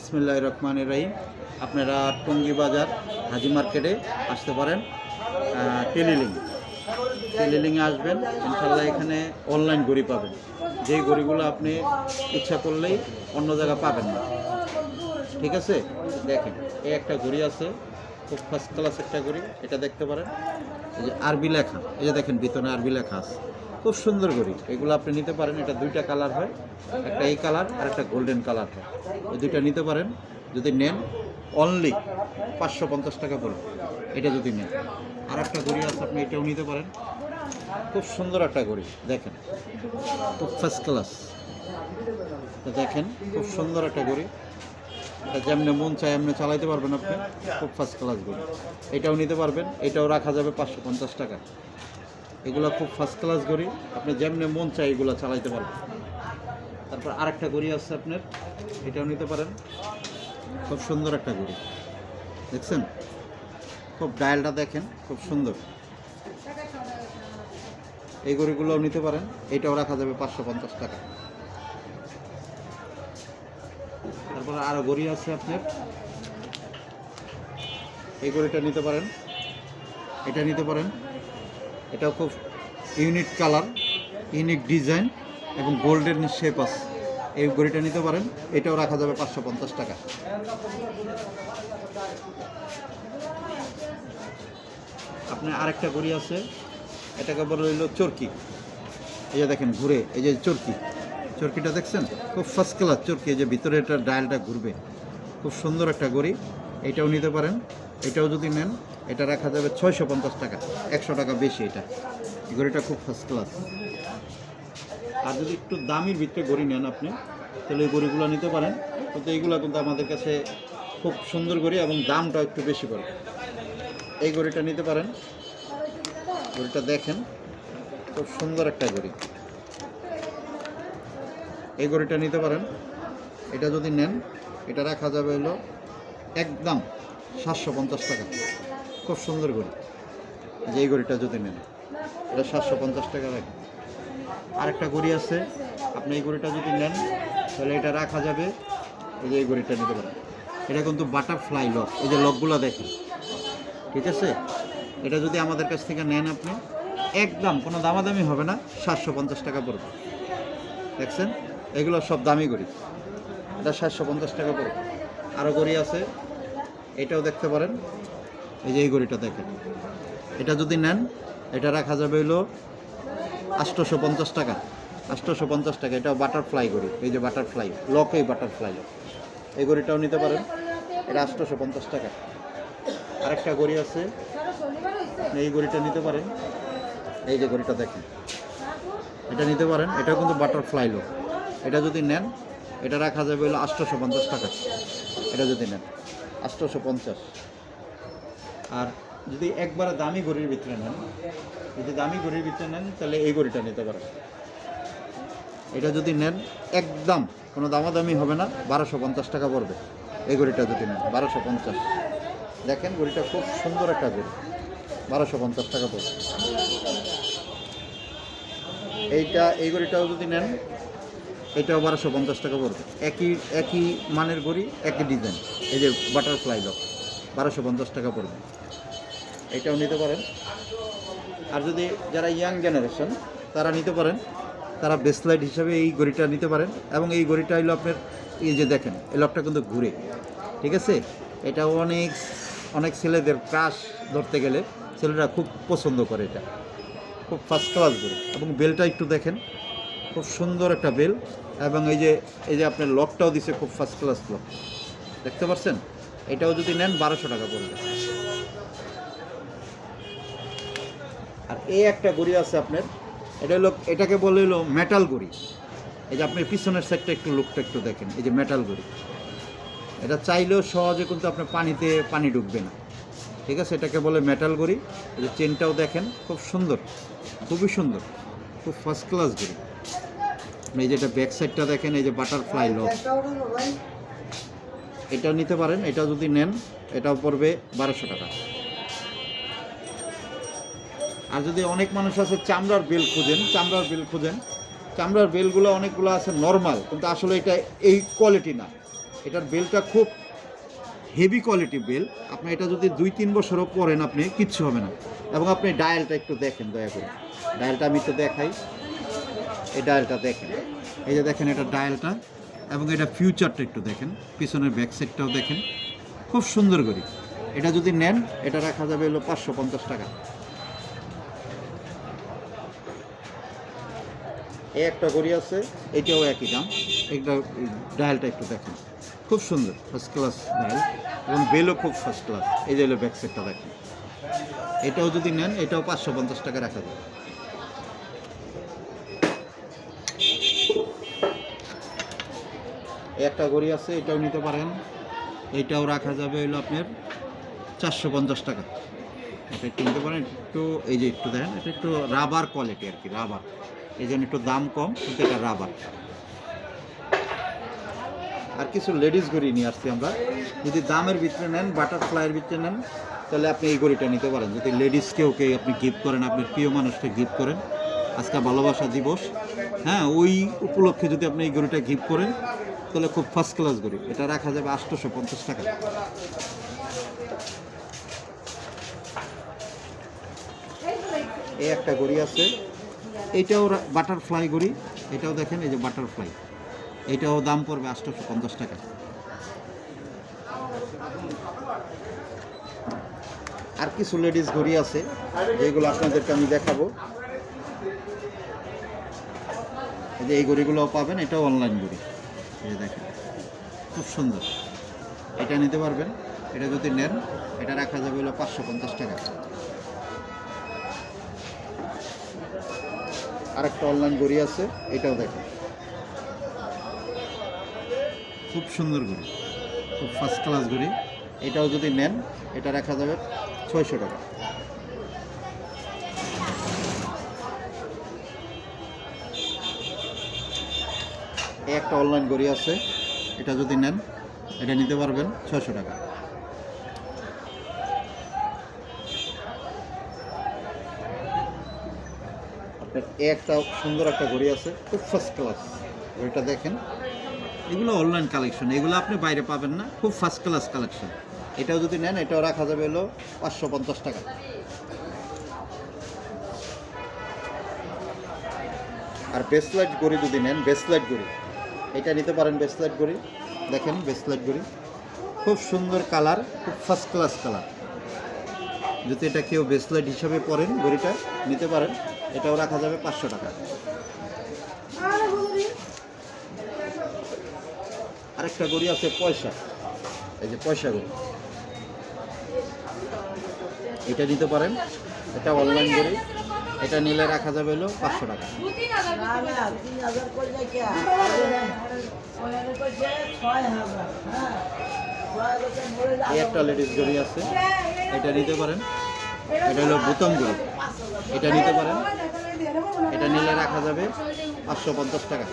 বিসমিল্লাহির রহমানির রহিম। আপনারা টঙ্গী বাজার হাজি মার্কেটে আসতে পারেন। টেলিলিংয়ে আসবেন, ইনশাল্লাহ এখানে অনলাইন ঘড়ি পাবেন। যেই ঘড়িগুলো আপনি ইচ্ছা করলেই অন্য জায়গায় পাবেন না। ঠিক আছে, দেখেন এই একটা ঘড়ি আছে, খুব ফার্স্ট ক্লাস একটা ঘড়ি। এটা দেখতে পারেন, এই যে আরবি লেখা, এই যে দেখেন ভিতরে আরবি লেখা আছে, খুব সুন্দর ঘড়ি। এগুলো আপনি নিতে পারেন। এটা দুইটা কালার হয়, একটা এই কালার আর একটা গোল্ডেন কালার হয়। এই দুইটা নিতে পারেন। যদি নেন অনলি 550 টাকা পড়বে এটা যদি নেন। আর একটা ঘড়ি আছে, আপনি এটাও নিতে পারেন। খুব সুন্দর একটা ঘড়ি, দেখেন খুব ফার্স্ট ক্লাস। দেখেন খুব সুন্দর একটা ঘড়ি। এটা যেমনি মন চায় এমনি চালাইতে পারবেন আপনি, খুব ফার্স্ট ক্লাস ঘড়ি। এটাও নিতে পারবেন, এটাও রাখা যাবে 550 টাকা। এগুলো খুব ফার্স্ট ক্লাস ঘড়ি, আপনি যেমনি মন চায় এগুলো চালাইতে পারবেন। তারপর আরেকটা ঘড়ি আছে আপনার, এটাও নিতে পারেন। খুব সুন্দর একটা ঘড়ি, দেখছেন খুব ডায়ালটা দেখেন খুব সুন্দর। এই ঘড়িগুলোও নিতে পারেন, এটাও রাখা যাবে 550 টাকা। তারপর আরও ঘড়ি আছে আপনার, এই ঘড়িটা নিতে পারেন, এটা নিতে পারেন। এটাও খুব ইউনিক কালার, ইউনিক ডিজাইন এবং গোল্ডেন শেপ আছে। এই ঘড়িটা নিতে পারেন, এটাও রাখা যাবে 550 টাকা। আপনার আরেকটা ঘড়ি আছে, এটাকে বলা হইল চরকি। এই যে দেখেন ঘুরে, এই যে চরকিটা দেখছেন খুব ফার্স্ট ক্লাস চরকি। এই যে ভিতরে এটা ডায়ালটা ঘুরবে, খুব সুন্দর একটা ঘড়ি। এটাও নিতে পারেন। এটাও যদি নেন এটা রাখা যাবে 650 টাকা, 100 টাকা বেশি। এটা এই ঘড়িটা খুব ফার্স্ট ক্লাস। আর যদি একটু দামির ভিতরে ঘড়ি নেন আপনি, তাহলে এই ঘড়িগুলো নিতে পারেন। কিন্তু এইগুলো কিন্তু আমাদের কাছে খুব সুন্দর ঘড়ি এবং দামটা একটু বেশি পড়ে। এই ঘড়িটা নিতে পারেন। ঘড়িটা দেখেন খুব সুন্দর একটা ঘড়ি। এই ঘড়িটা নিতে পারেন। এটা যদি নেন এটা রাখা যাবে হলো একদম 750 টাকা। খুব সুন্দর ঘড়ি। যে এই ঘড়িটা যদি নেন এটা 750 টাকা রাখে। আরেকটা ঘড়ি আছে, আপনি এই ঘড়িটা যদি নেন তাহলে এটা রাখা যাবে। এই যে এই ঘড়িটা নিতে পারেন। এটা কিন্তু বাটারফ্লাই লক, এই যে লকগুলো দেখেন, ঠিক আছে। এটা যদি আমাদের কাছ থেকে নেন আপনি, একদম কোনো দামাদামি হবে না, 750 টাকা পড়বে। দেখছেন এগুলো সব দামি ঘড়ি, এটা 750 টাকা পড়বে। আরও ঘড়ি আছে, এটাও দেখতে পারেন। এই যে এই ঘড়িটা দেখেন, এটা যদি নেন এটা রাখা যাবে হলো 850 টাকা। 850 টাকা। এটাও বাটারফ্লাই ঘড়ি, এই যে বাটারফ্লাই লক, এই বাটারফ্লাই লক। এই ঘড়িটাও নিতে পারেন, এটা 850 টাকা। আরেকটা ঘড়ি আছে, এই ঘড়িটা নিতে পারেন। এই যে ঘড়িটা দেখেন, এটা নিতে পারেন। এটাও কিন্তু বাটারফ্লাই লক। এটা যদি নেন এটা রাখা যাবে হলো 850 টাকা। এটা যদি নেন 850। আর যদি একবারে দামি ঘড়ির ভিতরে নেন, যদি দামি ঘড়ির ভিতরে নেন তাহলে এই ঘড়িটা নিতে পারেন। এটা যদি নেন একদম কোনো দামাদামি হবে না, 1250 টাকা পড়বে। এই ঘড়িটা যদি নেন 1250। দেখেন ঘড়িটা খুব সুন্দর একটা ঘড়ি, 1250 টাকা পড়বে। এই ঘড়িটাও যদি নেন এটাও 1250 টাকা পড়বে। একই মানের ঘড়ি, একই ডিজাইন। এই যে বাটারফ্লাই লক, 1250 টাকা পড়বে। এটাও নিতে পারেন। আর যদি যারা ইয়াং জেনারেশন তারা নিতে পারেন, তারা ব্রেসলাইট হিসাবে এই ঘড়িটা নিতে পারেন। এবং এই ঘড়িটা হলো আপনার, এই যে দেখেন এই লকটা কিন্তু ঘুরে, ঠিক আছে। এটা অনেক ছেলেদের ক্রাশ ধরতে গেলে ছেলেরা খুব পছন্দ করে। এটা খুব ফার্স্ট ক্লাস ঘড়ি। এবং বেলটা একটু দেখেন, খুব সুন্দর একটা বেল। এবং এই যে আপনার লকটাও দিছে, খুব ফার্স্ট ক্লাস লক, দেখতে পাচ্ছেন। এটাও যদি নেন 1200 টাকা পড়বে। আর এই একটা ঘড়ি আছে আপনার, এটাকে বলে হলো মেটাল ঘড়ি। এই যে আপনি পিছনের সাইডটা একটু লুকটা একটু দেখেন, এই যে মেটাল ঘড়ি। এটা চাইলেও সহজে কিন্তু আপনার পানি ঢুকবে না, ঠিক আছে। এটাকে বলে মেটাল ঘড়ি। এই যে চেনটাও দেখেন খুব সুন্দর, খুবই সুন্দর, খুব ফার্স্ট ক্লাস ঘড়ি। এই যে এটা ব্যাক সাইডটা দেখেন, এই যে বাটারফ্লাই লক, এটাও নিতে পারেন। এটা যদি নেন এটাও পড়বে 1200 টাকা। আর যদি অনেক মানুষ আছে চামড়ার বেল খুঁজেন, চামড়ার বেলগুলো অনেকগুলো আছে নর্মাল, কিন্তু আসলে এটা এই কোয়ালিটি না। এটার বেলটা খুব হেভি কোয়ালিটি বেল। আপনি এটা যদি 2-3 বছরও পরেন আপনি কিচ্ছু হবে না। এবং আপনি ডায়ালটা একটু দেখেন দয়া করে, ডায়ালটা আমি তো দেখাই, এই ডায়ালটা দেখেন, এই যে দেখেন এটা ডায়ালটা, এবং এটা ফিউচারটা একটু দেখেন, পিছনের ব্যাক সাইডটাও দেখেন, খুব সুন্দর ঘড়ি। এটা যদি নেন এটা রাখা যাবে হলো 550 টাকা। এই একটা ঘড়ি আছে, এটাও একই দাম। এটা ডায়ালটা একটু দেখেন, খুব সুন্দর, ফার্স্ট ক্লাস ডায়াল, এবং বেলও খুব ফার্স্ট ক্লাস। এই যে হলো ব্যাক সাইডটা দেখেন, এটাও যদি নেন এটাও 550 টাকা রাখা যাবে। একটা ঘড়ি আছে, এটাও নিতে পারেন, এটাও রাখা যাবে হলো আপনার 450 টাকা। এটা একটু নিতে পারেন, একটু এই যে একটু দেখেন, এটা একটু রাবার কোয়ালিটি আর কি, রাবার, এই জন্য একটু দাম কম, কিন্তু এটা রাবার। আর কিছু লেডিস ঘড়ি নিয়ে আসছি আমরা। যদি দামের ভিতরে নেন, বাটারফ্লাইয়ের ভিতরে নেন, তাহলে আপনি এই ঘড়িটা নিতে পারেন। যদি লেডিসকেও আপনি গিফট করেন, আপনার প্রিয় মানুষকে গিফট করেন, আজকে ভালোবাসা দিবস, হ্যাঁ, ওই উপলক্ষে যদি আপনি এই ঘড়িটা গিফট করেন তাহলে খুব ফার্স্ট ক্লাস ঘড়ি। এটা রাখা যাবে 850 টাকা। এই একটা ঘড়ি আছে, এইটাও বাটারফ্লাই ঘড়ি, এটাও দেখেন, এই যে বাটারফ্লাই, এটাও দাম পড়বে 850 টাকা। আর কিছু লেডিস ঘড়ি আছে যেগুলো আপনাদেরকে আমি দেখাবো। এই যে এই ঘড়িগুলোও পাবেন, এটাও অনলাইন ঘড়ি, এই যে দেখেন, খুব সুন্দর, এটা নিতে পারবেন। এটা যদি নেন এটা রাখা যাবে হলো 550 টাকা। আরেকটা অনলাইন ঘড়ি আছে, এটাও দেখেন, খুব সুন্দর ঘড়ি, খুব ফার্স্ট ক্লাস ঘড়ি। এটাও যদি নেন এটা রাখা যাবে 600 টাকা। এই একটা অনলাইন ঘড়ি আছে, এটা যদি নেন এটা নিতে পারবেন 600 টাকা। আপনার একটা সুন্দর একটা ঘড়ি আছে, খুব ফার্স্ট ক্লাস, ঘড়িটা দেখেন। এগুলো অনলাইন কালেকশন, এগুলো আপনি বাইরে পাবেন না, খুব ফার্স্ট ক্লাস কালেকশন। এটাও যদি নেন এটাও রাখা যাবে হলো 550 টাকা। আর ব্রেসলেট ঘড়ি যদি নেন, ব্রেসলেট ঘড়ি এটা নিতে পারেন। ব্রেসলেট ঘড়ি দেখেন, ব্রেসলেট ঘড়ি খুব সুন্দর কালার, খুব ফার্স্ট ক্লাস কালার। যদি এটা কেউ ব্রেসলেট হিসাবে পরেন ঘড়িটা নিতে পারেন, এটাও রাখা যাবে 500 টাকা। আরেকটা ঘড়ি আছে পয়সা, এই যে পয়সা ঘড়ি, এটা নিতে পারেন, এটা অনলাইন ঘড়ি, এটা নিলে রাখা যাবে হলো 500 টাকা। এই একটা লেডিস ঘড়ি আছে, এটা নিতে পারেন, এটা হলো বোতাম ঘড়ি, এটা নিতে পারেন, এটা নিলে রাখা যাবে 550 টাকা।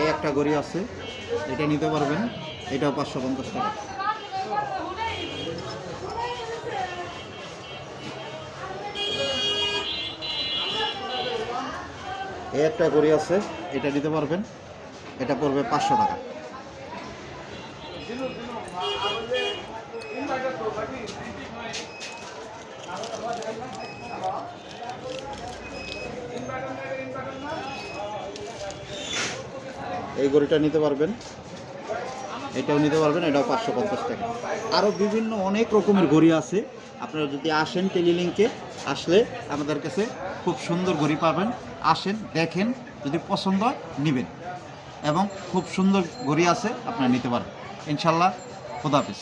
এই একটা ঘড়ি আছে, এটা নিতে পারবেন, এটাও 550 টাকা। এই একটা ঘড়ি আছে, এটা নিতে পারবেন, এটা পড়বে 500 টাকা। এই ঘড়িটা নিতে পারবেন, এটাও নিতে পারবেন, এটাও 550 টাকা। আরও বিভিন্ন অনেক রকমের ঘড়ি আছে। আপনারা যদি আসেন টেলিলিংকে, আসলে আমাদের কাছে খুব সুন্দর ঘড়ি পাবেন। আসেন, দেখেন, যদি পছন্দ হয় নেবেন, এবং খুব সুন্দর ঘড়ি আছে, আপনারা নিতে পারেন ইনশাল্লাহ। খোদা হাফেজ।